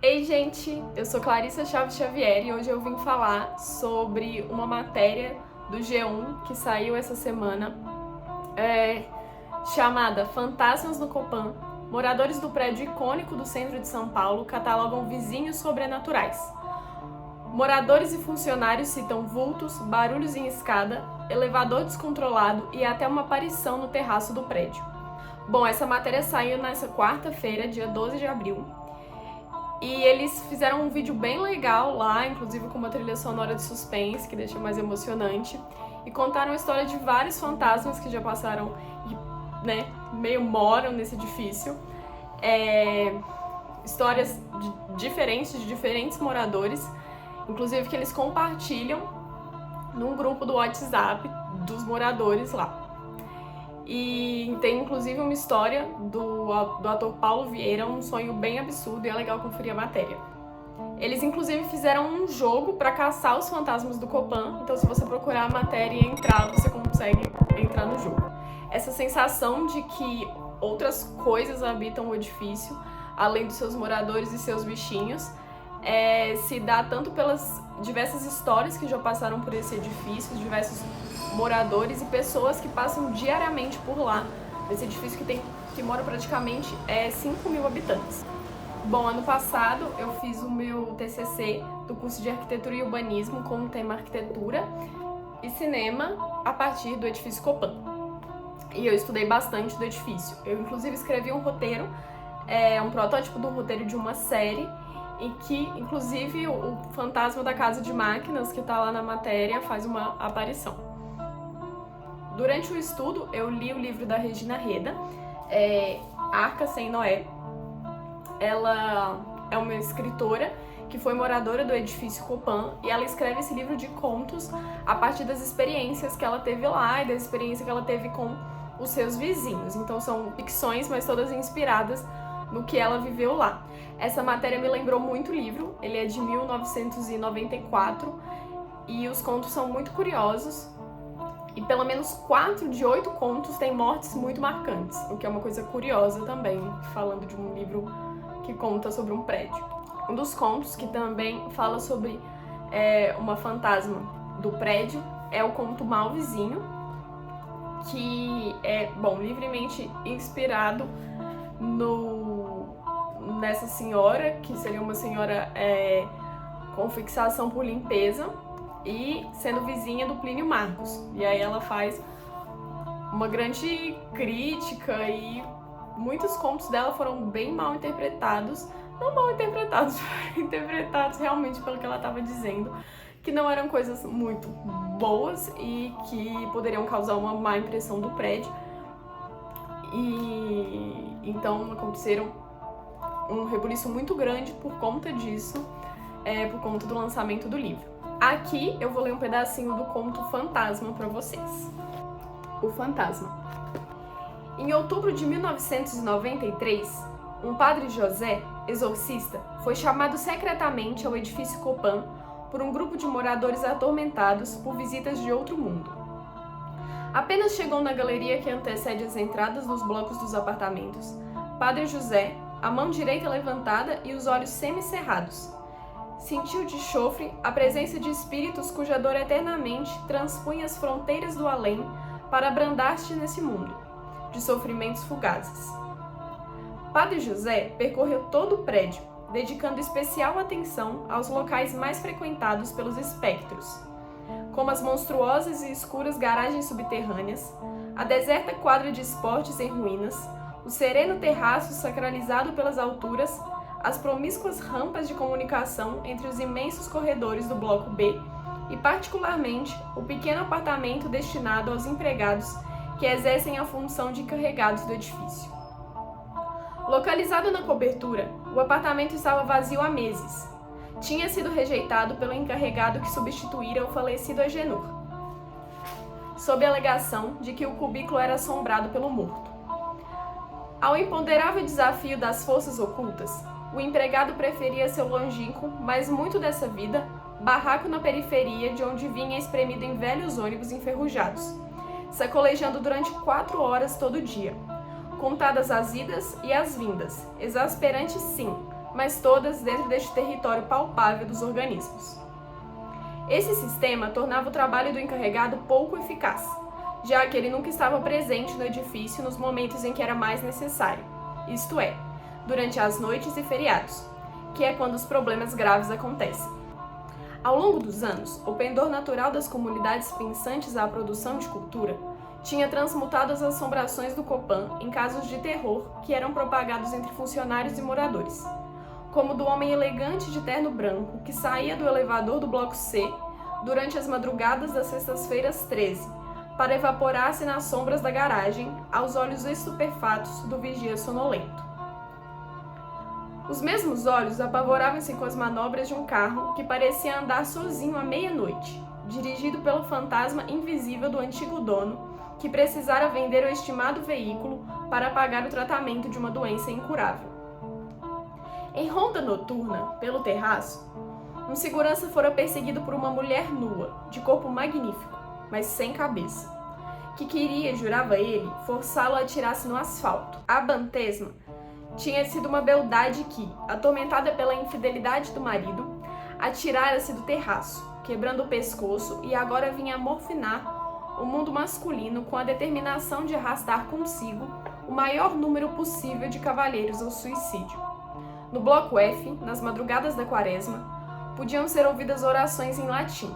Ei, gente! Eu sou Clarissa Chaves Xavier e hoje eu vim falar sobre uma matéria do G1 que saiu essa semana, chamada Fantasmas no Copan. Moradores do prédio icônico do centro de São Paulo catalogam vizinhos sobrenaturais. Moradores e funcionários citam vultos, barulhos em escada, elevador descontrolado e até uma aparição no terraço do prédio. Bom, essa matéria saiu nessa quarta-feira, dia 12 de abril. E eles fizeram um vídeo bem legal lá, inclusive com uma trilha sonora de suspense, que deixa mais emocionante. E contaram a história de vários fantasmas que já passaram e, meio moram nesse edifício. Histórias de diferentes moradores, inclusive que eles compartilham num grupo do WhatsApp dos moradores lá. E tem inclusive uma história do ator Paulo Vieira, um sonho bem absurdo, e é legal conferir a matéria. Eles inclusive fizeram um jogo para caçar os fantasmas do Copan, então se você procurar a matéria e entrar, você consegue entrar no jogo. Essa sensação de que outras coisas habitam o edifício, além dos seus moradores e seus bichinhos, se dá tanto pelas diversas histórias que já passaram por esse edifício, diversos moradores e pessoas que passam diariamente por lá, nesse edifício que mora praticamente 5 mil habitantes. Bom, ano passado eu fiz o meu TCC do curso de Arquitetura e Urbanismo com o tema Arquitetura e Cinema a partir do edifício Copan. E eu estudei bastante do edifício. Eu inclusive escrevi um roteiro, um protótipo do roteiro de uma série, em que, inclusive, o fantasma da Casa de Máquinas, que está lá na matéria, faz uma aparição. Durante o estudo, eu li o livro da Regina Reda, Arca Sem Noé. Ela é uma escritora que foi moradora do edifício Copan e ela escreve esse livro de contos a partir das experiências que ela teve lá e da experiência que ela teve com os seus vizinhos. Então são ficções, mas todas inspiradas no que ela viveu lá. Essa matéria me lembrou muito o livro, ele é de 1994 e os contos são muito curiosos e pelo menos 4 de 8 contos têm mortes muito marcantes, o que é uma coisa curiosa também, falando de um livro que conta sobre um prédio. Um dos contos que também fala sobre uma fantasma do prédio é o conto Mal Vizinho, que é, livremente inspirado nessa senhora, que seria uma senhora com fixação por limpeza e sendo vizinha do Plínio Marcos. E aí ela faz uma grande crítica e muitos contos dela foram bem mal interpretados. Não mal interpretados, interpretados realmente pelo que ela estava dizendo, que não eram coisas muito boas e que poderiam causar uma má impressão do prédio. E então aconteceram um rebuliço muito grande por conta disso, por conta do lançamento do livro. Aqui eu vou ler um pedacinho do conto Fantasma para vocês. O Fantasma. Em outubro de 1993, um padre José, exorcista, foi chamado secretamente ao edifício Copan por um grupo de moradores atormentados por visitas de outro mundo. Apenas chegou na galeria que antecede as entradas dos blocos dos apartamentos, Padre José, a mão direita levantada e os olhos semicerrados, sentiu de chofre a presença de espíritos cuja dor eternamente transpunha as fronteiras do além para abrandar-se nesse mundo, de sofrimentos fugazes. Padre José percorreu todo o prédio, dedicando especial atenção aos locais mais frequentados pelos espectros, como as monstruosas e escuras garagens subterrâneas, a deserta quadra de esportes em ruínas, o sereno terraço sacralizado pelas alturas, as promíscuas rampas de comunicação entre os imensos corredores do bloco B e, particularmente, o pequeno apartamento destinado aos empregados que exercem a função de encarregados do edifício. Localizado na cobertura, o apartamento estava vazio há meses. Tinha sido rejeitado pelo encarregado que substituíra o falecido Agenor, sob a alegação de que o cubículo era assombrado pelo morto. Ao imponderável desafio das forças ocultas, o empregado preferia seu longínquo, mas muito dessa vida, barraco na periferia de onde vinha espremido em velhos ônibus enferrujados, sacolejando durante 4 horas todo dia, contadas as idas e as vindas, exasperante sim, mas todas dentro deste território palpável dos organismos. Esse sistema tornava o trabalho do encarregado pouco eficaz, já que ele nunca estava presente no edifício nos momentos em que era mais necessário, isto é, durante as noites e feriados, que é quando os problemas graves acontecem. Ao longo dos anos, o pendor natural das comunidades pensantes à produção de cultura tinha transmutado as assombrações do Copan em casos de terror que eram propagados entre funcionários e moradores, como o do homem elegante de terno branco que saía do elevador do bloco C durante as madrugadas das sextas-feiras 13, para evaporar-se nas sombras da garagem aos olhos estupefatos do vigia sonolento. Os mesmos olhos apavoravam-se com as manobras de um carro que parecia andar sozinho à meia-noite, dirigido pelo fantasma invisível do antigo dono, que precisara vender o estimado veículo para pagar o tratamento de uma doença incurável. Em ronda noturna, pelo terraço, um segurança fora perseguido por uma mulher nua, de corpo magnífico, mas sem cabeça, que queria, jurava ele, forçá-lo a atirar-se no asfalto. A bantesma tinha sido uma beldade que, atormentada pela infidelidade do marido, atirara-se do terraço, quebrando o pescoço, e agora vinha morfinar o mundo masculino com a determinação de arrastar consigo o maior número possível de cavalheiros ao suicídio. No bloco F, nas madrugadas da quaresma, podiam ser ouvidas orações em latim.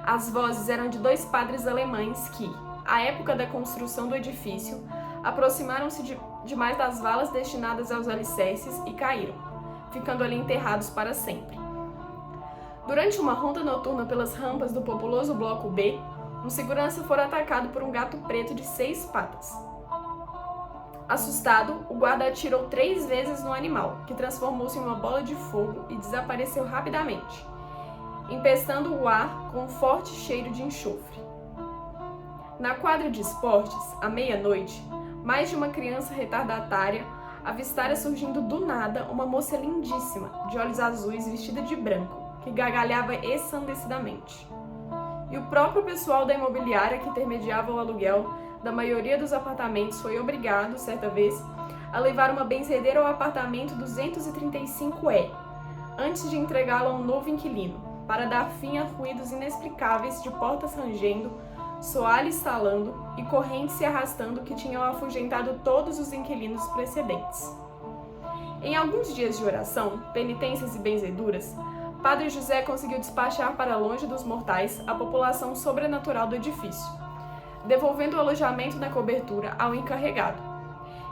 As vozes eram de 2 padres alemães que, à época da construção do edifício, aproximaram-se demais das valas destinadas aos alicerces e caíram, ficando ali enterrados para sempre. Durante uma ronda noturna pelas rampas do populoso bloco B, um segurança fora atacado por um gato preto de 6 patas. Assustado, o guarda atirou 3 vezes no animal, que transformou-se em uma bola de fogo e desapareceu rapidamente, empestando o ar com um forte cheiro de enxofre. Na quadra de esportes, à meia-noite, mais de uma criança retardatária avistara surgindo do nada uma moça lindíssima, de olhos azuis, vestida de branco, que gargalhava ensandecedamente. E o próprio pessoal da imobiliária que intermediava o aluguel da maioria dos apartamentos foi obrigado, certa vez, a levar uma benzedeira ao apartamento 235E, antes de entregá-la a um novo inquilino, para dar fim a ruídos inexplicáveis de portas rangendo, soalho estalando e correntes se arrastando que tinham afugentado todos os inquilinos precedentes. Em alguns dias de oração, penitências e benzeduras, Padre José conseguiu despachar para longe dos mortais a população sobrenatural do edifício, devolvendo o alojamento na cobertura ao encarregado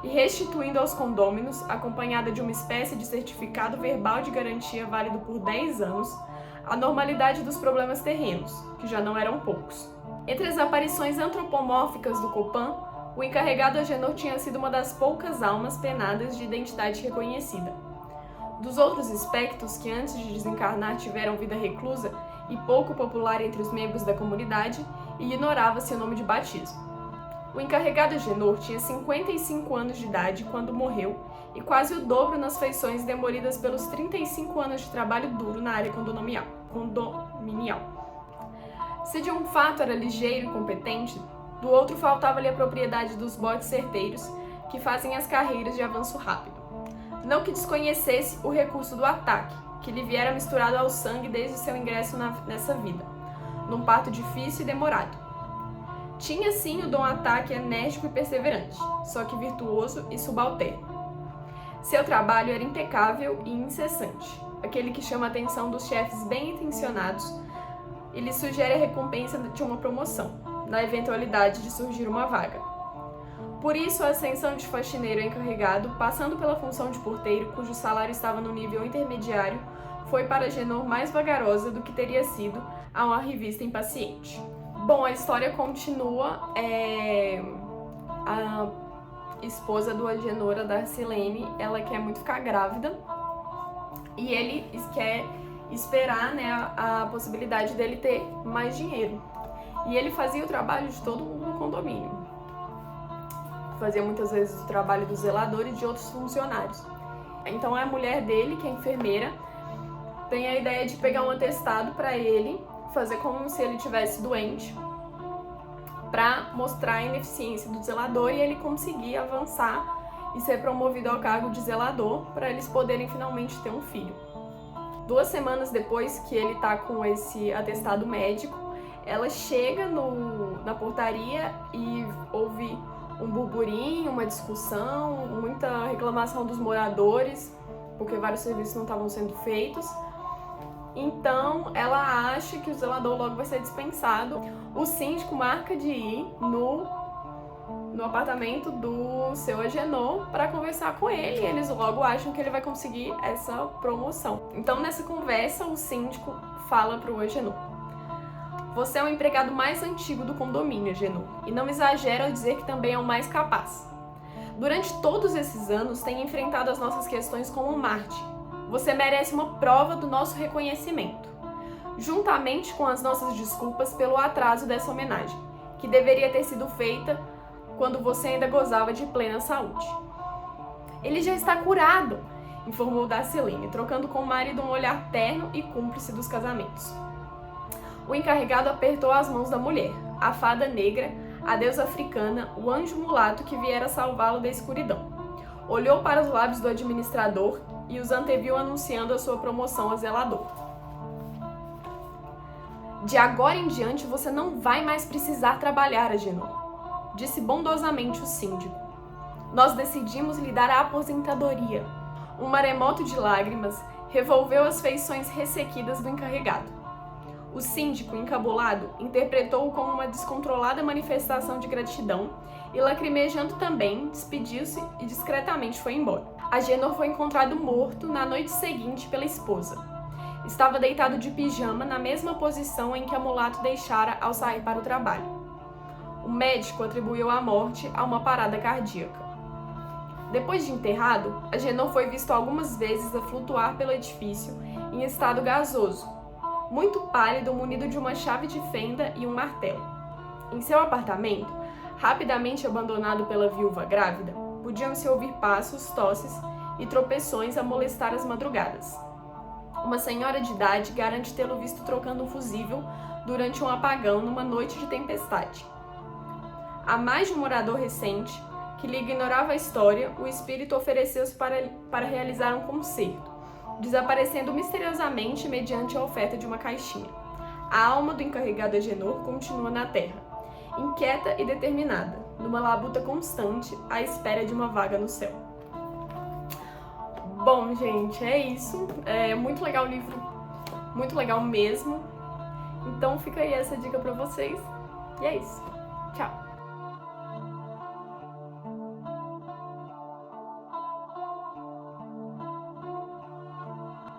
e restituindo aos condôminos, acompanhada de uma espécie de certificado verbal de garantia válido por 10 anos, a normalidade dos problemas terrenos, que já não eram poucos. Entre as aparições antropomórficas do Copan, o encarregado Agenor tinha sido uma das poucas almas penadas de identidade reconhecida. Dos outros espectros que antes de desencarnar tiveram vida reclusa e pouco popular entre os membros da comunidade, ignorava-se o nome de batismo. O encarregado Agenor tinha 55 anos de idade quando morreu e quase o dobro nas feições demolidas pelos 35 anos de trabalho duro na área condominial. Se de um fato era ligeiro e competente, do outro faltava-lhe a propriedade dos botes certeiros que fazem as carreiras de avanço rápido. Não que desconhecesse o recurso do ataque, que lhe viera misturado ao sangue desde seu ingresso nessa vida, num parto difícil e demorado. Tinha sim o dom ataque enérgico e perseverante, só que virtuoso e subalterno. Seu trabalho era impecável e incessante, aquele que chama a atenção dos chefes bem-intencionados e lhe sugere a recompensa de uma promoção, na eventualidade de surgir uma vaga. Por isso, a ascensão de faxineiro encarregado, passando pela função de porteiro, cujo salário estava no nível intermediário, foi para Agenor mais vagarosa do que teria sido a uma revista impaciente. Bom, a história continua. A esposa do Agenor, a Darcilene, ela quer muito ficar grávida e ele quer esperar, né, a possibilidade dele ter mais dinheiro. E ele fazia o trabalho de todo mundo no condomínio. Fazia muitas vezes o trabalho do zelador e de outros funcionários. Então a mulher dele, que é enfermeira, tem a ideia de pegar um atestado para ele, fazer como se ele estivesse doente, para mostrar a ineficiência do zelador e ele conseguir avançar e ser promovido ao cargo de zelador para eles poderem finalmente ter um filho. 2 semanas depois que ele tá com esse atestado médico, ela chega na portaria e ouve um burburinho, uma discussão, muita reclamação dos moradores, porque vários serviços não estavam sendo feitos. Então, ela acha que o zelador logo vai ser dispensado. O síndico marca de ir no apartamento do seu Agenor para conversar com ele, e eles logo acham que ele vai conseguir essa promoção. Então, nessa conversa, o síndico fala para o Agenor: você é o empregado mais antigo do condomínio, Agenor, e não exagera ao dizer que também é o mais capaz. Durante todos esses anos, tem enfrentado as nossas questões como um Marte. Você merece uma prova do nosso reconhecimento, juntamente com as nossas desculpas pelo atraso dessa homenagem, que deveria ter sido feita quando você ainda gozava de plena saúde. Ele já está curado, informou Dacilene, trocando com o marido um olhar terno e cúmplice dos casamentos. O encarregado apertou as mãos da mulher, a fada negra, a deusa africana, o anjo mulato que viera salvá-lo da escuridão. Olhou para os lábios do administrador e os anteviu anunciando a sua promoção a zelador. De agora em diante você não vai mais precisar trabalhar, Agenor, disse bondosamente o síndico. Nós decidimos lhe dar a aposentadoria. Um maremoto de lágrimas revolveu as feições ressequidas do encarregado. O síndico, encabulado, interpretou-o como uma descontrolada manifestação de gratidão e, lacrimejando também, despediu-se e discretamente foi embora. Agenor foi encontrado morto na noite seguinte pela esposa. Estava deitado de pijama na mesma posição em que a mulato deixara ao sair para o trabalho. O médico atribuiu a morte a uma parada cardíaca. Depois de enterrado, Agenor foi visto algumas vezes a flutuar pelo edifício em estado gasoso, muito pálido, munido de uma chave de fenda e um martelo. Em seu apartamento, rapidamente abandonado pela viúva grávida, podiam-se ouvir passos, tosses e tropeções a molestar as madrugadas. Uma senhora de idade garante tê-lo visto trocando um fusível durante um apagão numa noite de tempestade. A mais de um morador recente, que lhe ignorava a história, o espírito ofereceu-se para realizar um concerto, desaparecendo misteriosamente mediante a oferta de uma caixinha. A alma do encarregado Agenor continua na terra, inquieta e determinada, numa labuta constante à espera de uma vaga no céu. Bom, gente, é isso. É muito legal o livro, muito legal mesmo. Então fica aí essa dica pra vocês. E é isso. Tchau!